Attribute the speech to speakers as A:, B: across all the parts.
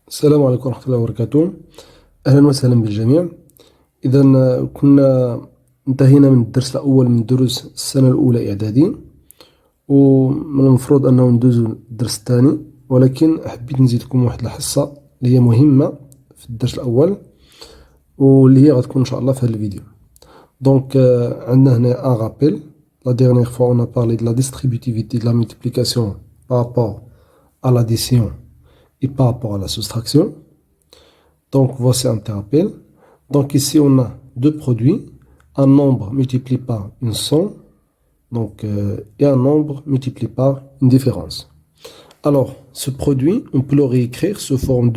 A: السلام عليكم ورحمة الله وبركاته. أهلا وسهلا بالجميع. إذا كنا انتهينا من الدرس الأول من دروس السنة الأولى إعدادي، ومن المفروض أنه ندوز الدرس الثاني، ولكن حبيت نزيدكم واحد الحصة اللي هي مهمة في الدرس الأول، واللي هي غتكون إن شاء الله في هذا الفيديو. دونك عندنا هنا un rappel. La dernière fois on a parlé de la distributivité de la multiplication par rapport à l'addition et par rapport à la soustraction. Donc voici un petit rappel. Donc ici on a deux produits, un nombre multiplié par une somme, et un nombre multiplié par une différence. Alors ce produit, on peut le réécrire sous forme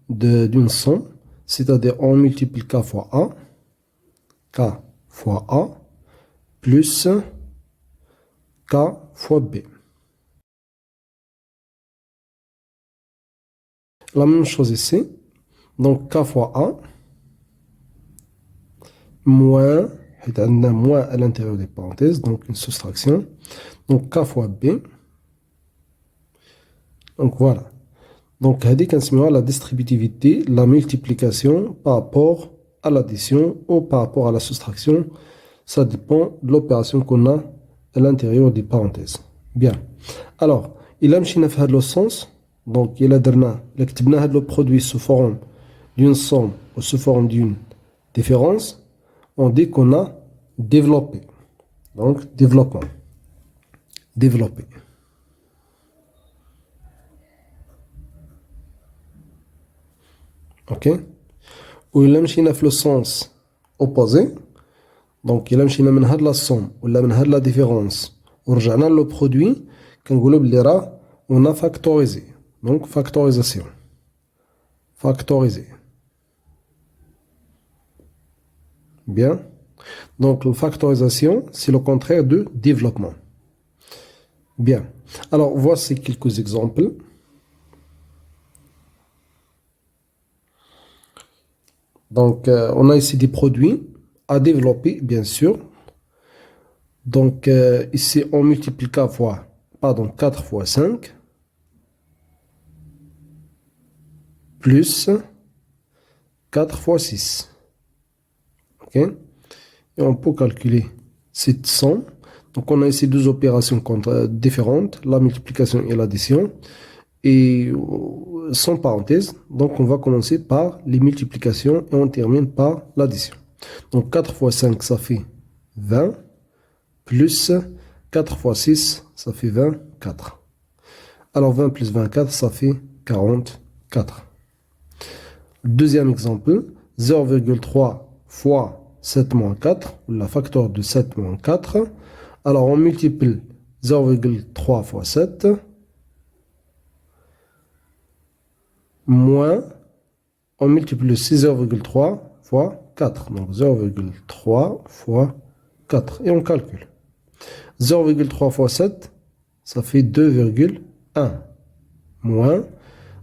A: d'une somme, c'est-à-dire on multiplie k fois a plus k fois b. La même chose ici. Donc k fois a moins, moins à l'intérieur des parenthèses, donc une soustraction. Donc k fois b. Donc voilà. Donc هذه كنسميوها la distributivité, la multiplication par rapport à l'addition ou par rapport à la soustraction. Ça dépend de l'opération qu'on a à l'intérieur des parenthèses. Bien. Alors, il a مشينا في هذا le sens. Donc il a كتبنا هذا le produit sous forme d'une somme ou sous forme d'une différence. On dit qu'on a développé. Donc développement. Développé. Ok. Ou il a مشينا في le sens opposé. Donc il a مشينا من هاد la somme ولا من هاد la différence ورجعنا le produit كنقولوا بلي راه on a factorisé. Donc factorisation. Factoriser. Bien. Donc la factorisation, c'est le contraire de développement. Bien. Alors voici quelques exemples. Donc on a ici des produits à développer, bien sûr. Donc ici on multiplie 4 fois 5 plus 4 fois 6. Ok. Et on peut calculer cette somme. Donc on a ici deux opérations différentes, la multiplication et l'addition. Et sans parenthèse, donc on va commencer par les multiplications et on termine par l'addition. Donc 4 fois 5, ça fait 20, plus 4 fois 6, ça fait 24. Alors 20 plus 24, ça fait 44. Deuxième exemple, 0,3 fois 7 moins 4, ou la facteur de 7 moins 4. Alors on multiplie 0,3 fois 7, moins, on multiplie 0,3 fois 4. Donc 0,3 fois 4. Et on calcule. 0,3 fois 7, ça fait 2,1. Moins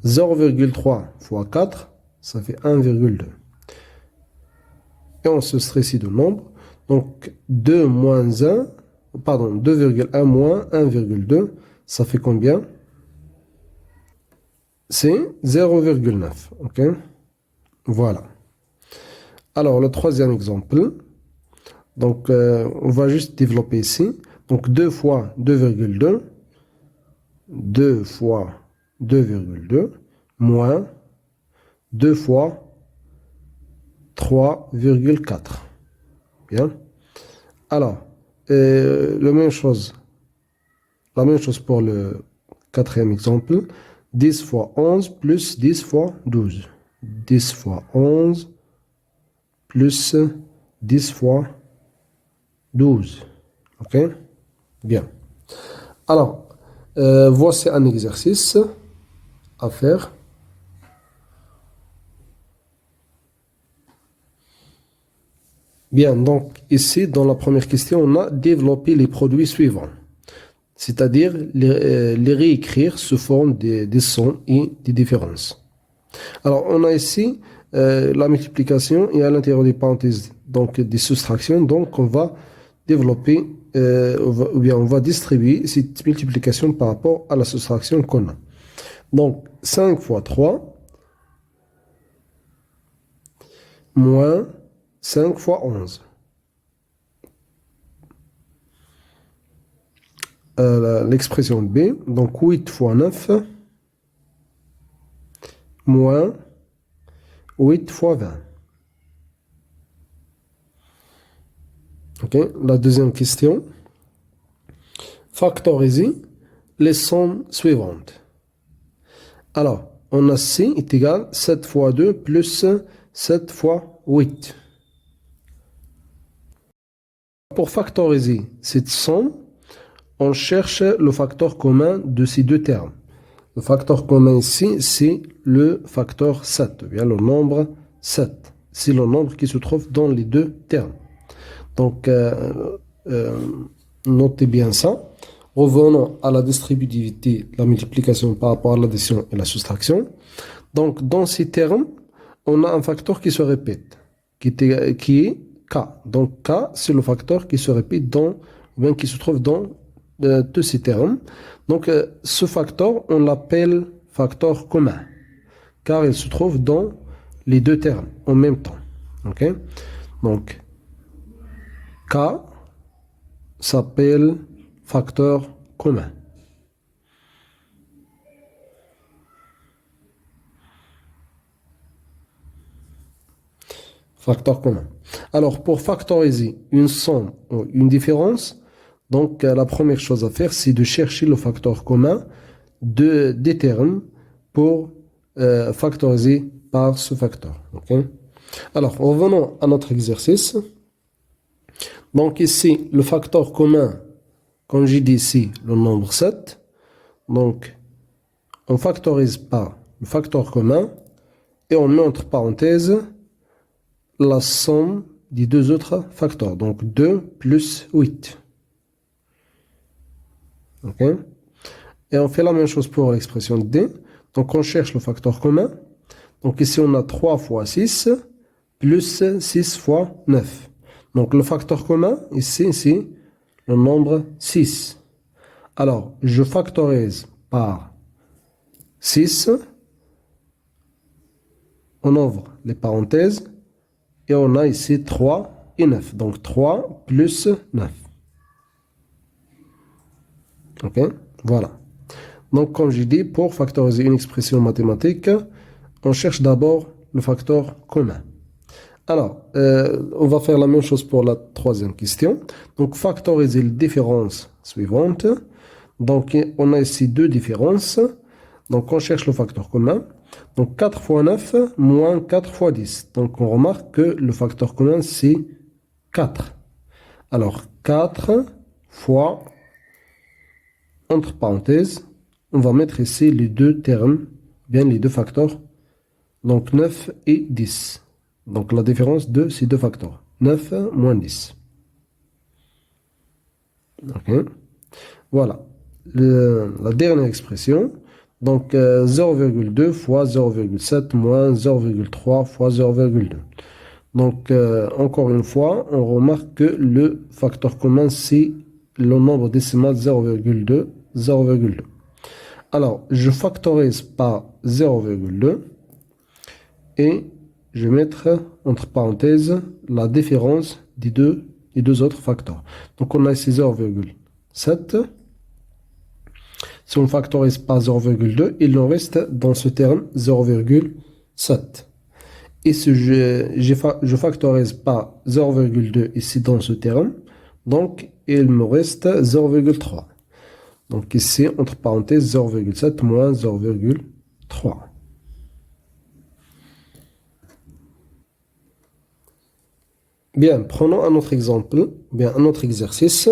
A: 0,3 fois 4, ça fait 1,2. Et on se ici de nombre. Donc 2 moins 1, pardon, 2,1 moins 1,2, ça fait combien? C'est 0,9. Ok? Voilà. Alors le troisième exemple. Donc on va juste développer ici. Donc 2 fois 2,2. 2 fois 2,2 moins 2 fois 3,4. Bien. Alors, la même chose pour le quatrième exemple. 10 fois 11 plus 10 fois 12. 10 fois 11 plus 10 fois 12. Ok? Bien. Alors, voici un exercice à faire. Bien, donc ici, dans la première question, on a développé les produits suivants. C'est-à-dire les réécrire sous forme des sommes et des différences. Alors, on a ici la multiplication et à l'intérieur des parenthèses, donc des soustractions. Donc, on va développer, ou bien on va distribuer cette multiplication par rapport à la soustraction qu'on a. Donc, 5 fois 3, moins 5 fois 11. L'expression B, donc 8 fois 9 moins 8 fois 20. Ok, la deuxième question. Factoriser les sommes suivantes. Alors, on a C est égal à 7 fois 2 plus 7 fois 8. Pour factoriser cette somme, on cherche le facteur commun de ces deux termes. Le facteur commun ici, c'est le facteur 7, ou bien le nombre 7. C'est le nombre qui se trouve dans les deux termes. Donc, notez bien ça. Revenons à la distributivité, la multiplication par rapport à l'addition et la soustraction. Donc, dans ces termes, on a un facteur qui se répète, qui est K. Donc, K, c'est le facteur qui se répète ou bien qui se trouve dans tous ces termes. Donc, ce facteur, on l'appelle facteur commun, car il se trouve dans les deux termes en même temps. Ok? Donc, K s'appelle facteur commun. Facteur commun. Alors, pour factoriser une somme ou une différence, donc la première chose à faire, c'est de chercher le facteur commun des termes pour factoriser par ce facteur. Okay? Alors, revenons à notre exercice. Donc ici, le facteur commun, comme j'ai dit ici, le nombre 7. Donc, on factorise par le facteur commun et on met entre parenthèses la somme des deux autres facteurs. Donc 2 plus 8. Ok? Et on fait la même chose pour l'expression D. Donc on cherche le facteur commun. Donc ici on a 3 fois 6 plus 6 fois 9. Donc le facteur commun ici, c'est le nombre 6. Alors je factorise par 6. On ouvre les parenthèses. Et on a ici 3 et 9. Donc 3 plus 9. Ok? Voilà. Donc comme j'ai dit, pour factoriser une expression mathématique, on cherche d'abord le facteur commun. Alors, on va faire la même chose pour la troisième question. Donc factoriser les différences suivantes. Donc on a ici deux différences. Donc on cherche le facteur commun. Donc 4 fois 9 moins 4 fois 10. Donc on remarque que le facteur commun c'est 4. Alors 4 fois, entre parenthèses, on va mettre ici les deux termes, bien les deux facteurs. Donc 9 et 10. Donc la différence de ces deux facteurs. 9 moins 10. Ok. Voilà. La dernière expression. Donc 0,2 fois 0,7 moins 0,3 fois 0,2. Donc encore une fois, on remarque que le facteur commun c'est le nombre décimal 0,2, 0,2. Alors je factorise par 0,2 et je vais mettre entre parenthèses la différence des deux autres facteurs. Donc on a ici 0,7. Si on factorise par 0,2, il nous reste dans ce terme 0,7. Et si je factorise par 0,2 ici dans ce terme, donc il me reste 0,3. Donc ici, entre parenthèses, 0,7 moins 0,3. Bien, prenons un autre exemple, bien un autre exercice.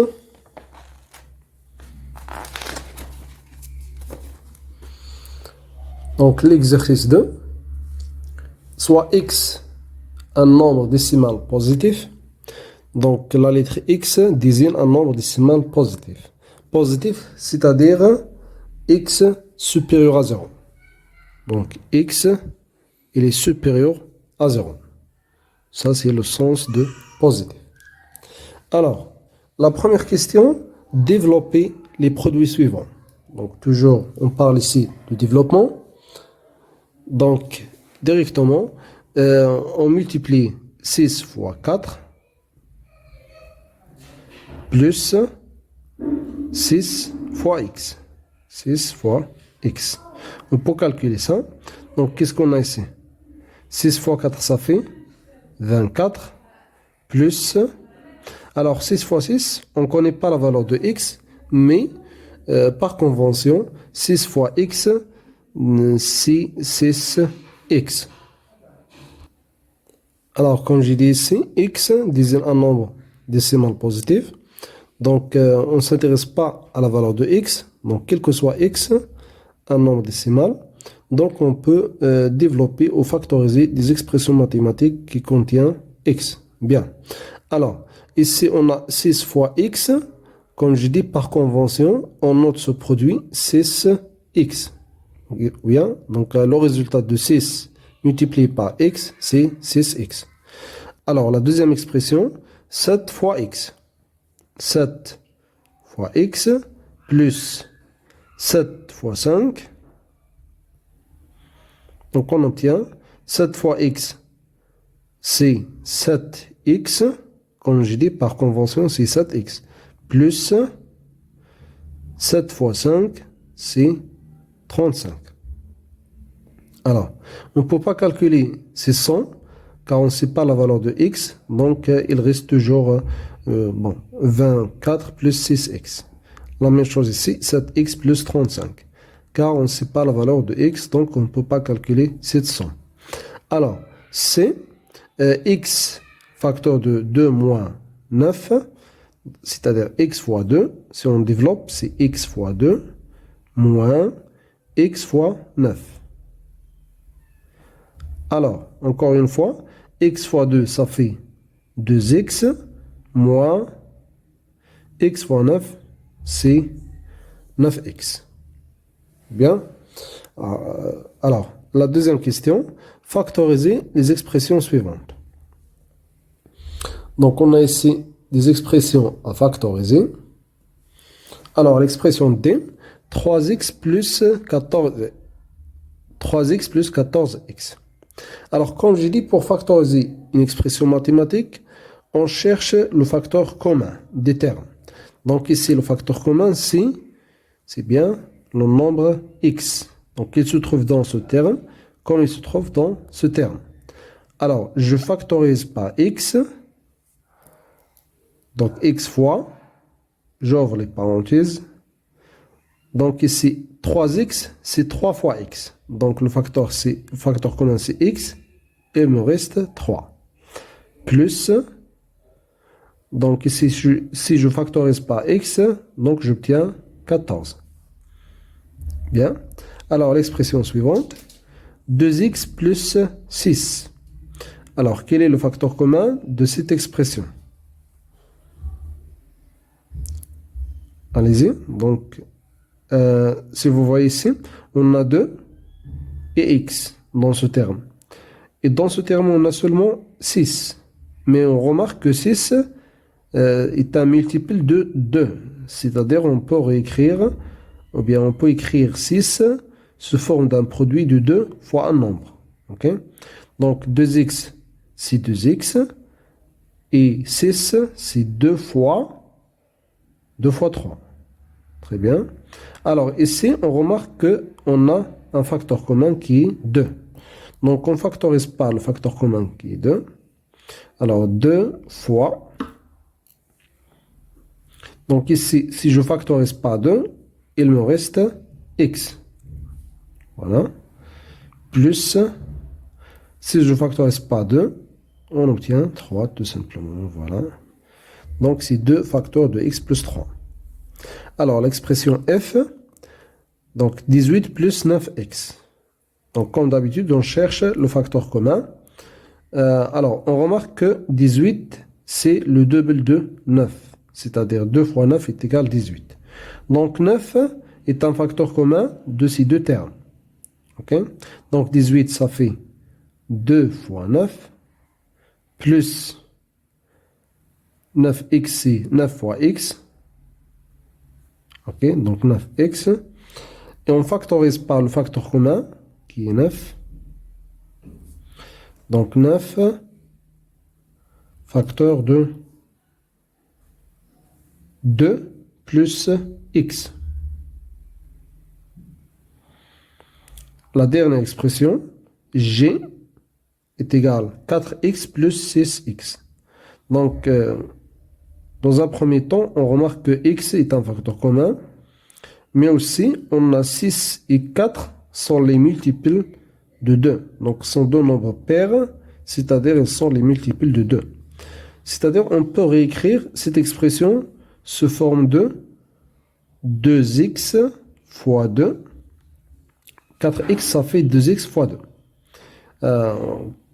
A: Donc l'exercice 2, soit x un nombre décimal positif, donc la lettre x désigne un nombre décimal positif. Positif, c'est-à-dire x supérieur à 0. Donc x, il est supérieur à 0. Ça, c'est le sens de positif. Alors, la première question, développer les produits suivants. Donc toujours, on parle ici de développement. Donc, directement, on multiplie 6 fois 4 plus 6 fois x. 6 fois x. On peut calculer ça. Donc, qu'est-ce qu'on a ici? 6 fois 4, ça fait 24 plus... Alors, 6 fois 6, on ne connaît pas la valeur de x, mais par convention, 6 fois x, c'est 6x. Alors, comme j'ai dit ici, x désigne un nombre décimal positif. Donc, on ne s'intéresse pas à la valeur de x. Donc, quel que soit x, un nombre décimal. Donc, on peut développer ou factoriser des expressions mathématiques qui contiennent x. Bien. Alors, ici, on a 6 fois x. Comme je dis, par convention, on note ce produit 6x. Bien. Donc, le résultat de 6 multiplié par x, c'est 6x. Alors, la deuxième expression, 7 fois x. 7 fois x plus 7 fois 5. Donc, on obtient 7 fois x, c'est 7x. Comme je dis, par convention, c'est 7x. Plus 7 fois 5, c'est 35. Alors, on ne peut pas calculer ces 100, car on ne sait pas la valeur de x. Donc, il reste toujours 24 plus 6x. La même chose ici, 7x plus 35. Car on ne sait pas la valeur de x, donc on ne peut pas calculer cette somme. Alors, c'est x facteur de 2 moins 9, c'est-à-dire x fois 2. Si on développe, c'est x fois 2 moins x fois 9. Alors, encore une fois, x fois 2, ça fait 2x moins x fois 9, c'est 9x. Bien. Alors, la deuxième question, factoriser les expressions suivantes. Donc, on a ici des expressions à factoriser. Alors, l'expression D, 3x plus 14x. Alors, comme j'ai dit, pour factoriser une expression mathématique, on cherche le facteur commun des termes. Donc, ici, le facteur commun, c'est bien le nombre x. Donc, il se trouve dans ce terme, comme il se trouve dans ce terme. Alors, je factorise par x. Donc, x fois, j'ouvre les parenthèses. Donc, ici, 3x, c'est 3 fois x. Donc, le facteur commun, c'est x. Et il me reste 3. Plus, donc ici, si je factorise par x, donc j'obtiens 14. Bien. Alors, l'expression suivante, 2x plus 6. Alors, quel est le facteur commun de cette expression? Allez-y. Donc, si vous voyez ici, on a 2 et x dans ce terme. Et dans ce terme, on a seulement 6. Mais on remarque que 6 est un multiple de 2. C'est-à-dire, on peut réécrire, ou bien on peut écrire 6 sous forme d'un produit de 2 fois un nombre. Ok? Donc, 2x, c'est 2x. Et 6, c'est 2 fois 3. Très bien. Alors, ici, on remarque qu'on a un facteur commun qui est 2. Donc, on factorise par le facteur commun qui est 2. Alors, 2 fois. Donc, ici, si je factorise par 2, il me reste x. Voilà. Plus, si je factorise par 2, on obtient 3 tout simplement. Voilà. Donc, c'est 2 facteurs de x plus 3. Alors, l'expression f, donc 18 plus 9x. Donc, comme d'habitude, on cherche le facteur commun. Alors, on remarque que 18, c'est le double de 9. C'est-à-dire 2 fois 9 est égal à 18. Donc, 9 est un facteur commun de ces deux termes. Ok? Donc, 18, ça fait 2 fois 9 plus 9x, c'est 9 fois x. Ok? Donc, 9x. Et on factorise par le facteur commun, qui est 9. Donc 9 facteur de 2 plus x. La dernière expression, g est égal à 4x plus 6x. Donc, dans un premier temps, on remarque que x est un facteur commun, mais aussi on a 6 et 4 sont les multiples de 2. Donc, ce sont deux nombres pairs, c'est-à-dire ils sont les multiples de 2. C'est-à-dire on peut réécrire cette expression sous forme de 2x fois 2. 4x, ça fait 2x fois 2.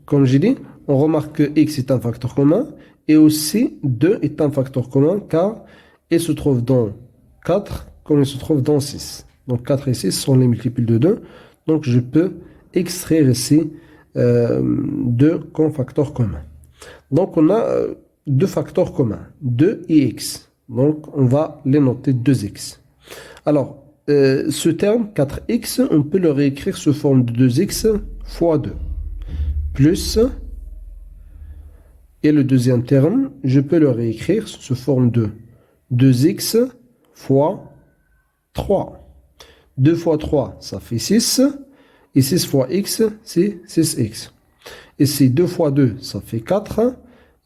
A: Comme j'ai dit, on remarque que x est un facteur commun et aussi 2 est un facteur commun car il se trouve dans 4 comme il se trouve dans 6. Donc 4 et 6 sont les multiples de 2. Donc je peux extraire ici 2 comme facteur commun. Donc on a deux facteurs communs, 2 et x. Donc on va les noter 2x. Alors, ce terme 4x, on peut le réécrire sous forme de 2x fois 2. Plus, et le deuxième terme, je peux le réécrire sous forme de 2x fois 3. 2 fois 3, ça fait 6. Et 6 fois x, c'est 6x. Et c'est 2 fois 2, ça fait 4.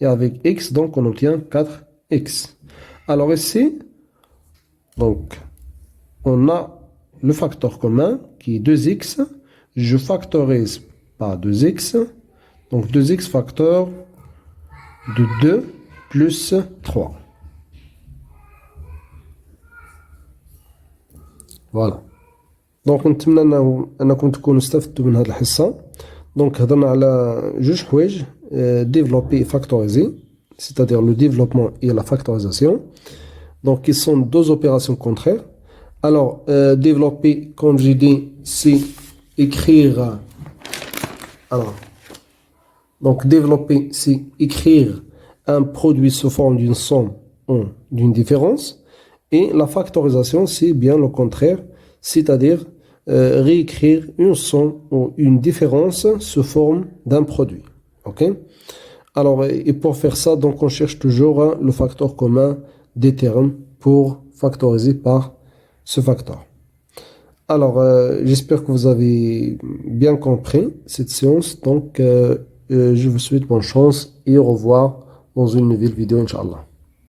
A: Et avec x, donc, on obtient 4x. Alors ici, donc, on a le facteur commun qui est 2x. Je factorise par 2x. Donc 2x facteur de 2 plus 3. Voilà. دونك نتمنى انكم تكونوا استفدتوا من هذه الحصه. دونك هضرنا على جوج حوايج développer et factoriser, c'est-à-dire le développement et la factorisation. Donc ils sont deux opérations contraires. Alors développer, comme j'ai dit, c'est écrire. Alors donc développer, c'est écrire un produit sous forme d'une somme ou d'une différence. Et la factorisation, c'est bien le contraire, c'est-à-dire réécrire une somme ou une différence sous forme d'un produit. Ok? Alors, et pour faire ça, donc on cherche toujours le facteur commun des termes pour factoriser par ce facteur. Alors, j'espère que vous avez bien compris cette séance. Donc, je vous souhaite bonne chance et au revoir dans une nouvelle vidéo, Inch'Allah.